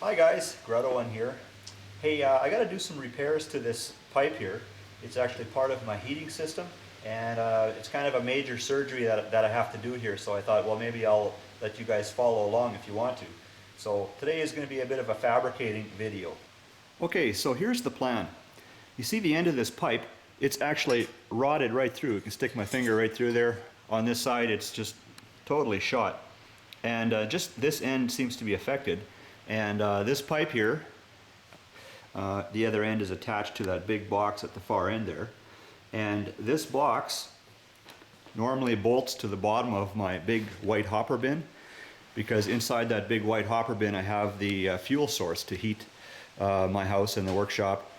Hi guys, Grotto1 here. Hey, I got to do some repairs to this pipe here. It's actually part of my heating system, and it's kind of a major surgery that I have to do here, so I thought, well, maybe I'll let you guys follow along if you want to. So today is going to be a bit of a fabricating video. Okay, so here's the plan. You see the end of this pipe, it's actually rotted right through. You can stick my finger right through there. On this side, it's just totally shot. And just this end seems to be affected. And this pipe here, the other end is attached to that big box at the far end there. And this box normally bolts to the bottom of my big white hopper bin, because inside that big white hopper bin I have the fuel source to heat my house and the workshop.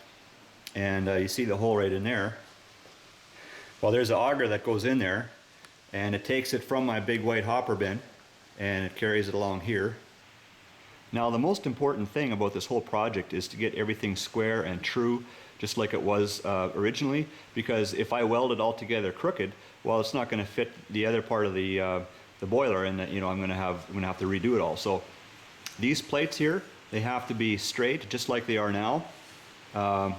And you see the hole right in there. Well, there's an auger that goes in there, and it takes it from my big white hopper bin and it carries it along here. Now, the most important thing about this whole project is to get everything square and true, just like it was originally, because if I weld it all together crooked, well, it's not going to fit the other part of the boiler, and I'm going to have to redo it all. So these plates here, they have to be straight, just like they are now. I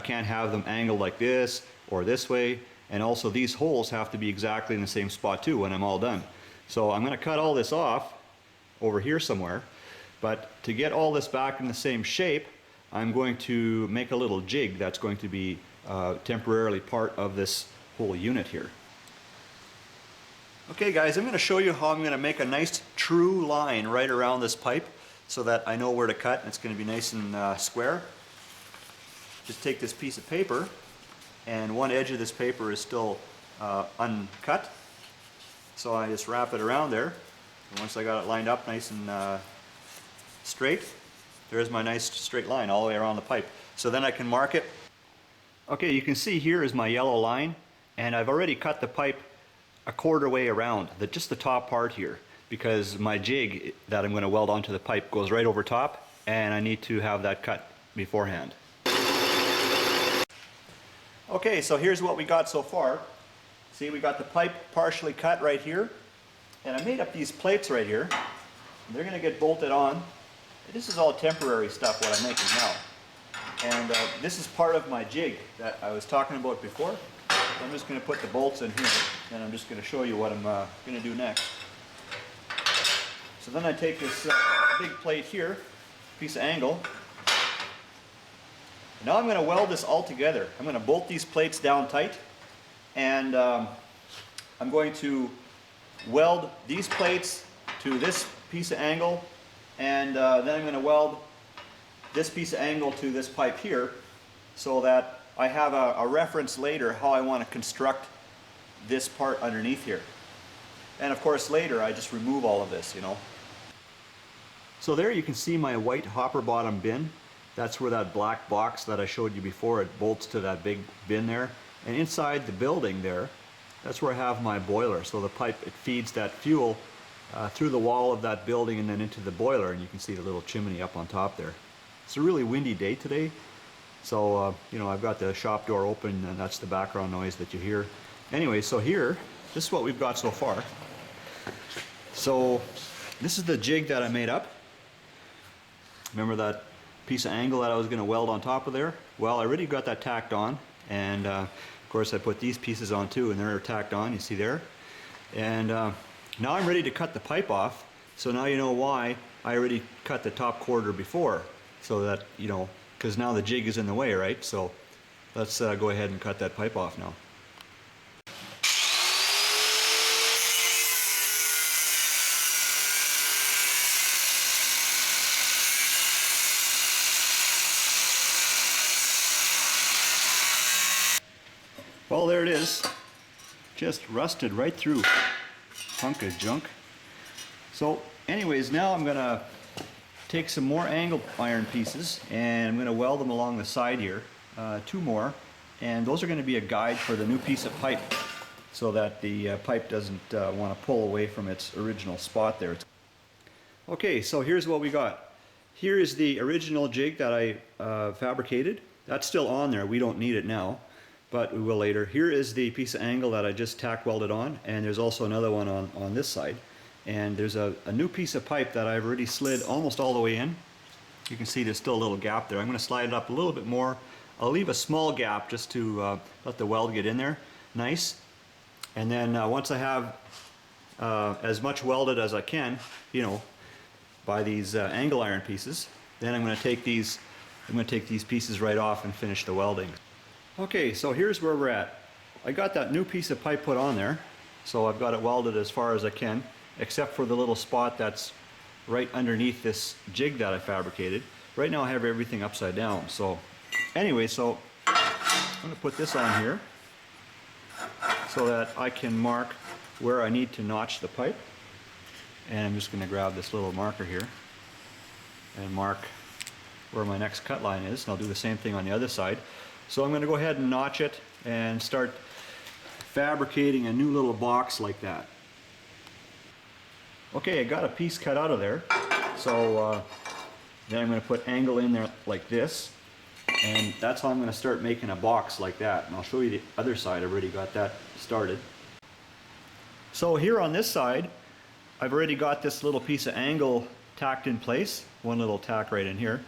can't have them angled like this or this way, and also these holes have to be exactly in the same spot too when I'm all done. So I'm going to cut all this off over here somewhere, but to get all this back in the same shape, I'm going to make a little jig that's going to be temporarily part of this whole unit here. Okay guys, I'm going to show you how I'm going to make a nice true line right around this pipe so that I know where to cut and it's going to be nice and square. Just take this piece of paper, and one edge of this paper is still uncut, so I just wrap it around there, and once I got it lined up nice and straight, there's my nice straight line all the way around the pipe. So then I can mark it. Okay, you can see here is my yellow line, and I've already cut the pipe a quarter way around, just the top part here, because my jig that I'm going to weld onto the pipe goes right over top, and I need to have that cut beforehand. Okay, so here's what we got so far. See, we got the pipe partially cut right here, and I made up these plates right here. They're going to get bolted on. This is all temporary stuff what I'm making now, and this is part of my jig that I was talking about before. So I'm just going to put the bolts in here, and I'm just going to show you what I'm going to do next. So then I take this big plate here, piece of angle. Now I'm going to weld this all together. I'm going to bolt these plates down tight, and I'm going to weld these plates to this piece of angle, and then I'm going to weld this piece of angle to this pipe here, so that I have a reference later how I want to construct this part underneath here. And of course later I just remove all of this, So there you can see my white hopper bottom bin. That's where that black box that I showed you before, it bolts to that big bin there. And inside the building there, that's where I have my boiler. So the pipe, it feeds that fuel through the wall of that building and then into the boiler, and you can see the little chimney up on top there. It's a really windy day today, so I've got the shop door open, and that's the background noise that you hear. Anyway, so here, this is what we've got so far. So this is the jig that I made up. Remember that piece of angle that I was going to weld on top of there? Well, I already got that tacked on, and of course I put these pieces on too, and they're tacked on, you see there. And now I'm ready to cut the pipe off, so now you know why I already cut the top quarter before, so that, because now the jig is in the way, right? So let's go ahead and cut that pipe off now. Well, there it is, just rusted right through, hunk of junk. So anyways, now I'm going to take some more angle iron pieces, and I'm going to weld them along the side here, 2 more, and those are going to be a guide for the new piece of pipe, so that the pipe doesn't want to pull away from its original spot there. Okay, so here's what we got. Here is the original jig that I fabricated. That's still on there, we don't need it now, but we will later. Here is the piece of angle that I just tack welded on, and there's also another one on this side. And there's a new piece of pipe that I've already slid almost all the way in, You can see there's still a little gap there. I'm going to slide it up a little bit more. I'll leave a small gap just to let the weld get in there nice. And then once I have as much welded as I can, you know, by these angle iron pieces, then I'm going to take these pieces right off and finish the welding. Okay, so here's where we're at. I got that new piece of pipe put on there, so I've got it welded as far as I can, except for the little spot that's right underneath this jig that I fabricated. Right now I have everything upside down. So anyway, so I'm going to put this on here so that I can mark where I need to notch the pipe. And I'm just going to grab this little marker here and mark where my next cut line is. And I'll do the same thing on the other side. So I'm going to go ahead and notch it and start fabricating a new little box like that. Okay, I got a piece cut out of there. So then I'm going to put angle in there like this. And that's how I'm going to start making a box like that. And I'll show you the other side. I've already got that started. So here on this side, I've already got this little piece of angle tacked in place, one little tack right in here.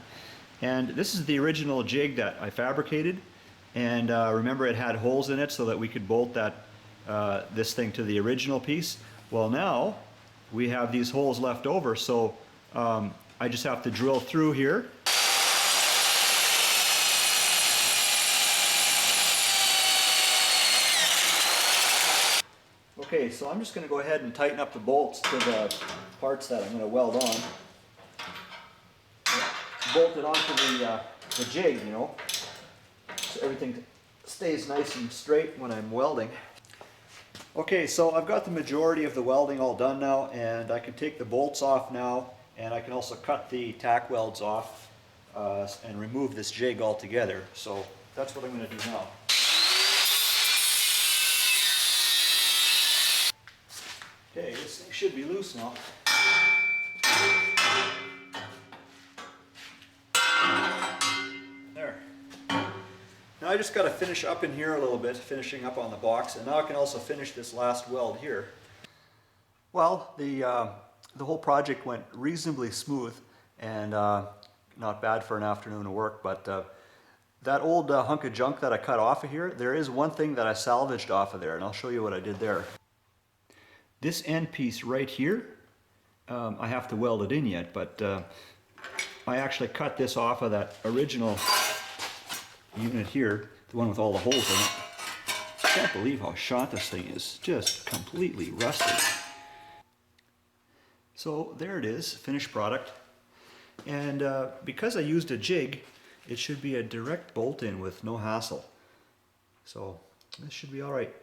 And this is the original jig that I fabricated. And remember, it had holes in it so that we could bolt that this thing to the original piece. Well, now we have these holes left over, so I just have to drill through here. Okay, so I'm just going to go ahead and tighten up the bolts to the parts that I'm going to weld on. Bolt it onto the jig, you know, so everything stays nice and straight when I'm welding. Okay, so I've got the majority of the welding all done now, and I can take the bolts off now, and I can also cut the tack welds off and remove this jig altogether. So that's what I'm going to do now. Okay, this thing should be loose now. There. Now I just got to finish up in here a little bit, finishing up on the box, and now I can also finish this last weld here. Well, the whole project went reasonably smooth and not bad for an afternoon of work, but that old hunk of junk that I cut off of here, there is one thing that I salvaged off of there, and I'll show you what I did there. This end piece right here, I have to weld it in yet, but I actually cut this off of that original unit here, the one with all the holes in it. I can't believe how shot this thing is, just completely rusted. So there it is, finished product. And because I used a jig, it should be a direct bolt in with no hassle. So this should be all right.